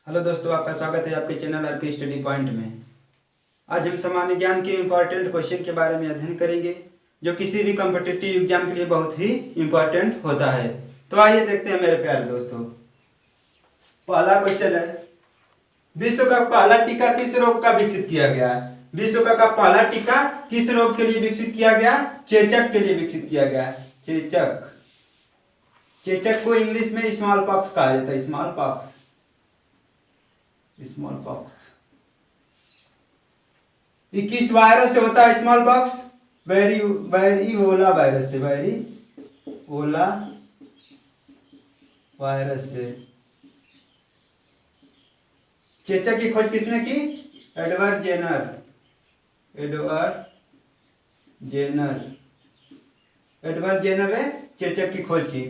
Hello दोस्तों, आपका स्वागत है आपके चैनल आर के स्टडी पॉइंट में। आज हम सामान्य ज्ञान के इम्पोर्टेंट क्वेश्चन के बारे में अध्ययन करेंगे जो किसी भी कॉम्पिटिटिव एग्जाम के लिए बहुत ही इम्पोर्टेंट होता है। तो आइए देखते हैं मेरे प्यारे दोस्तों। पहला क्वेश्चन है, विश्व का पहला टीका किस रोग का विकसित किया गया? विश्व का पहला टीका किस रोग के लिए विकसित किया गया? चेचक के लिए विकसित किया गया। चेचक, चेचक को इंग्लिश में स्मॉल पॉक्स कहा जाता है। Small pox, small pox. ये किस वायरस से होता है स्मॉल पॉक्स? वेरिओला वायरस से, वेरिओला वायरस से। चेचक की खोज किसने की? Edward Jenner, Edward Jenner, Edward Jenner ने चेचक की खोज की।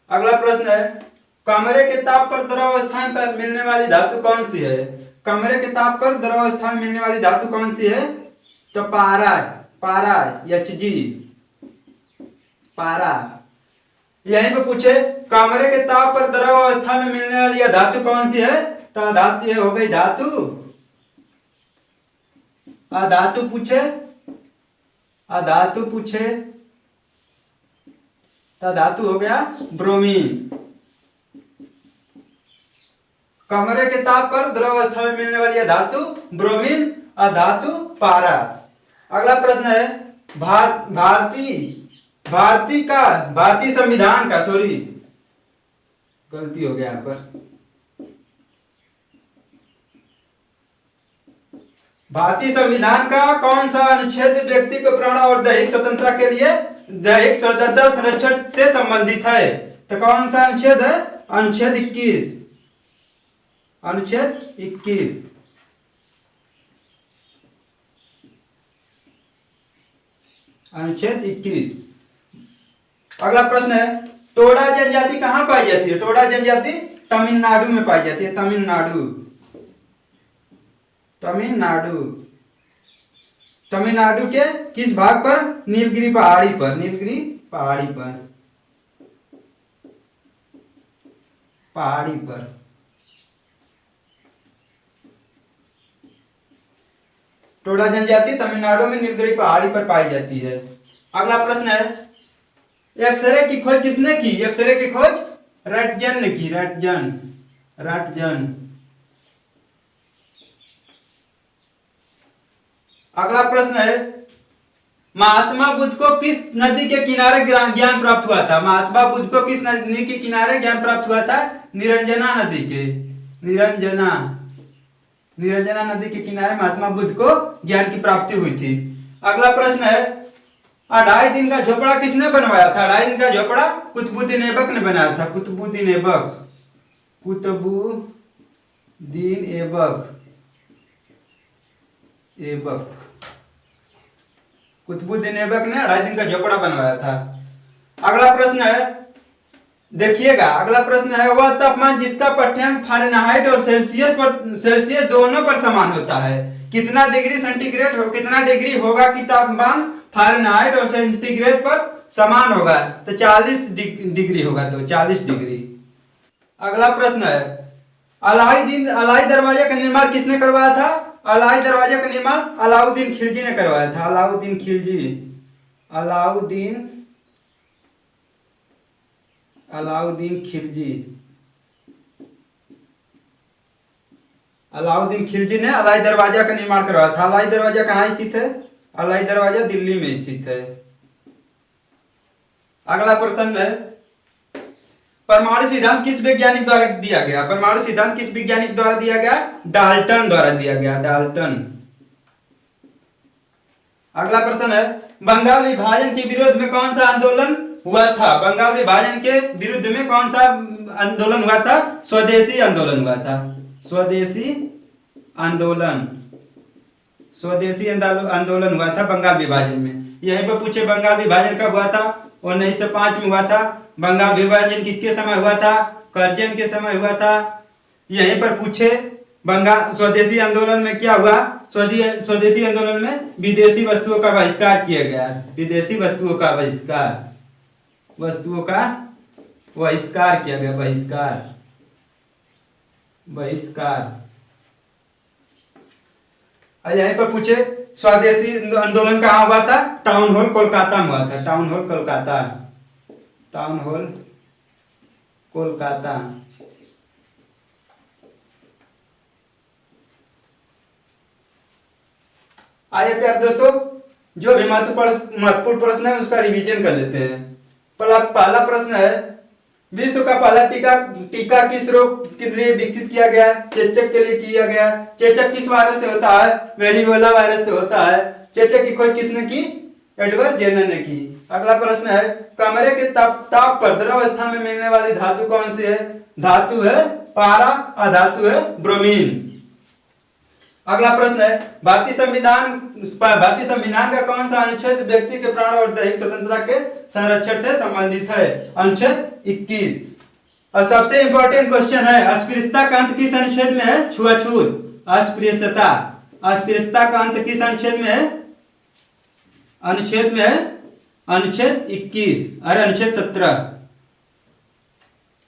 अगला प्रश्न है, कमरे के ताप पर द्रवावस्था में मिलने वाली धातु कौन सी है? कमरे के ताप पर द्रवावस्था में मिलने वाली धातु कौन सी है? तो पारा, पारा, Hg, पारा। यहीं पे पूछे कमरे के ताप पर द्रवावस्था में मिलने वाली यह धातु कौन सी है? तो धातु ये हो गई धातु, अधातु पूछे, अधातु पूछे तो धातु हो गया ब्रोमीन। कमरे के ताप पर द्रव अवस्था में मिलने वाली धातु ब्रोमीन, अधातु पारा। अगला प्रश्न है, भारतीय संविधान का, सॉरी गलती हो गया यहाँ पर। भारतीय संविधान का कौन सा अनुच्छेद व्यक्ति को प्राण और दैहिक स्वतंत्रता के लिए दैहिक स्वतंत्रता संरक्षण से संबंधित है? तो कौन सा अनुच्छेद है? अनुच्छेद 21, अनुच्छेद 21। अनुच्छेद 21। अगला प्रश्न है, टोडा जनजाति कहां पाई जाती है? टोडा जनजाति तमिलनाडु में पाई जाती है। तमिलनाडु, तमिलनाडु, तमिलनाडु के किस भाग पर? नीलगिरी पहाड़ी पर, नीलगिरी पहाड़ी पर, पहाड़ी पर। टोडा जनजाति तमिलनाडु में नीलगिरी पहाड़ी पर पाई जाती है। अगला प्रश्न है, एक्सरे की खोज किसने की? एक्सरे की खोज रटजन ने की, रटजन, रटजन। अगला प्रश्न है, महात्मा बुद्ध को किस नदी के किनारे ज्ञान प्राप्त हुआ था? महात्मा बुद्ध को किस नदी के किनारे ज्ञान प्राप्त हुआ था? निरंजना नदी के, निरंजना, निरंजना नदी के किनारे महात्मा बुद्ध को ज्ञान की प्राप्ति हुई थी। अगला प्रश्न है, 2.5 दिन का झोपड़ा किसने बनवाया था? 2.5 दिन का झोपड़ा कुतुबुद्दीन ऐबक ने बनाया था। कुतुबुद्दीन ऐबक, कुतुबुद्दीन ऐबक, ऐबक, कुतुबुद्दीन ऐबक ने 2.5 दिन का झोपड़ा बनवाया था। अगला प्रश्न है, देखिएगा, अगला प्रश्न है, वह तापमान जिसका पाठ्यांक फ़ारेनहाइट और सेल्सियस दोनों पर समान होता है, कितना डिग्री सेंटीग्रेड हो, कितना डिग्री होगा कि तापमान फ़ारेनहाइट और सेंटीग्रेड पर समान होगा? तो 40 डिग्री होगा, तो 40 डिग्री। अगला प्रश्न है, अलाई दरवाजे का निर्माण किसने करवाया था? अलाई दरवाजे का निर्माण अलाउद्दीन खिलजी ने करवाया था। अलाउद्दीन खिलजी, अलाउद्दीन, अलाउद्दीन खिलजी, अलाउद्दीन खिलजी ने अलाई दरवाजा का निर्माण करवाया था। अलाई दरवाजा कहाँ स्थित है? अलाई दरवाजा दिल्ली में स्थित है। अगला प्रश्न है, परमाणु सिद्धांत किस वैज्ञानिक द्वारा दिया गया? परमाणु सिद्धांत किस वैज्ञानिक द्वारा दिया गया? डाल्टन द्वारा दिया गया, डाल्टन। अगला प्रश्न है, बंगाल विभाजन के विरोध में कौन सा आंदोलन हुआ था? बंगाल विभाजन के विरुद्ध में कौन सा आंदोलन हुआ था? स्वदेशी आंदोलन हुआ था, स्वदेशी आंदोलन, स्वदेशी आंदोलन हुआ था बंगाल विभाजन में। यहीं पर पूछे बंगाल विभाजन कब हुआ था? 1905 में हुआ था। बंगाल विभाजन किसके समय हुआ था? कर्जन के समय हुआ था। यहीं पर पूछे बंगाल स्वदेशी आंदोलन में क्या हुआ? स्वदेशी आंदोलन में विदेशी वस्तुओं का बहिष्कार किया गया, विदेशी वस्तुओं का बहिष्कार, वस्तुओं का बहिष्कार किया गया, बहिष्कार। बहिष्कार। यहीं पर पूछे स्वदेशी आंदोलन कहाँ हुआ था? टाउन हॉल कोलकाता में हुआ था। Town hall Kolkata, town hall Kolkata. आइए प्यारे दोस्तों, जो भी महत्वपूर्ण प्रश्न है उसका रिवीजन कर लेते हैं। पहला प्रश्न है, विश्व का पहला टीका किस रोग के लिए विकसित किया गया? चेचक के लिए किया गया। चेचक किस वायरस से होता है? वेरिबोला वायरस से होता है। चेचक की खोज किसने की? एडवर्ड जेनर ने की। अगला प्रश्न है, कमरे के ताप पर द्रव अवस्था में मिलने वाली धातु कौन सी है? धातु है पारा, अधातु है ब्रोमीन। अगला प्रश्न है, भारतीय संविधान का कौन सा अनुच्छेद व्यक्ति के प्राण और दैहिक स्वतंत्रता के संरक्षण से संबंधित है? अनुच्छेद 21। और सबसे इंपॉर्टेंट क्वेश्चन है, अस्पृश्यता का अंत किस अनुच्छेद में है? छुआछूत। अस्पृश्यता का अंत किस अनुच्छेद में है? अनुच्छेद में है अनुच्छेद 21 और अनुच्छेद 17।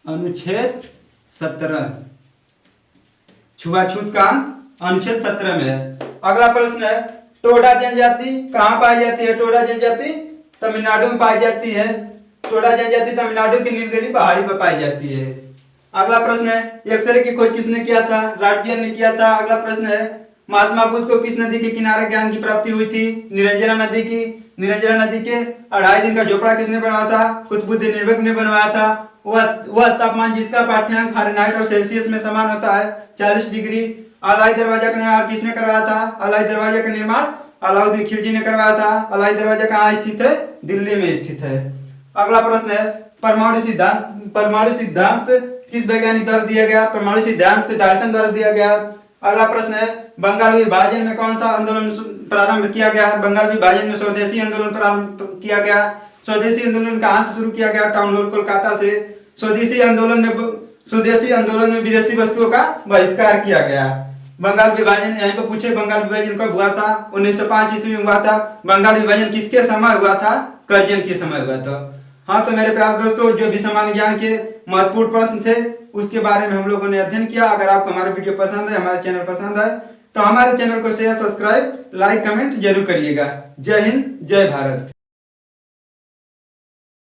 अनुच्छेद 17 छुआछूत का अंत अनुच्छेद 17 में है। अगला प्रश्न है, टोडा जनजाति कहाँ पाई जाती है? टोडा जनजाति तमिलनाडु में पाई जाती है। टोडा जनजाति तमिलनाडु की नीलगिरी पहाड़ी पर पाई जाती है। अगला प्रश्न है, एक्सरे की खोज किसने किया था? राटगियर ने किया था। अगला प्रश्न है, महात्मा बुद्ध को किस नदी के किनारे ज्ञान की प्राप्ति हुई थी? निरंजना नदी की। निरंजना नदी के 2.5 दिन का झोपड़ा किसने बनवाया था? कुतुबुद्दीन ऐबक ने बनवाया था। वह तापमान जिसका पाठ्यांक फ़ारेनहाइट और सेल्सियस में समान होता है 40 डिग्री। अलाई दरवाजा का निर्माण किसने करवाया था? अलाई दरवाजा का निर्माण अलाउद्दीन खिलजी ने करवाया था। अलाई दरवाजा कहाँ स्थित है? दिल्ली में स्थित है। अगला प्रश्न है, परमाणु सिद्धांत किस वैज्ञानिक द्वारा दिया गया? परमाणु सिद्धांत डाल्टन द्वारा दिया गया। अगला प्रश्न है, बंगाल विभाजन में कौन सा आंदोलन प्रारंभ किया गया? बंगाल विभाजन में स्वदेशी आंदोलन प्रारंभ किया गया। स्वदेशी आंदोलन कहाँ से शुरू किया गया? टाउन हॉल कोलकाता से। स्वदेशी आंदोलन में विदेशी वस्तुओं का बहिष्कार किया गया। बंगाल विभाजन यहीं पर पूछे, बंगाल विभाजन कब हुआ था? 1905 ईस्वी में हुआ था। बंगाल विभाजन किसके समय हुआ था? कर्जन के समय हुआ था। हाँ, तो मेरे प्यारे दोस्तों, जो भी सामान्य ज्ञान के महत्वपूर्ण प्रश्न थे उसके बारे में हम लोगों ने अध्ययन किया। अगर आपको हमारा वीडियो पसंद है, हमारा चैनल पसंद है, तो हमारे चैनल को शेयर, सब्सक्राइब, लाइक, कमेंट जरूर करिएगा। जय हिंद, जय भारत।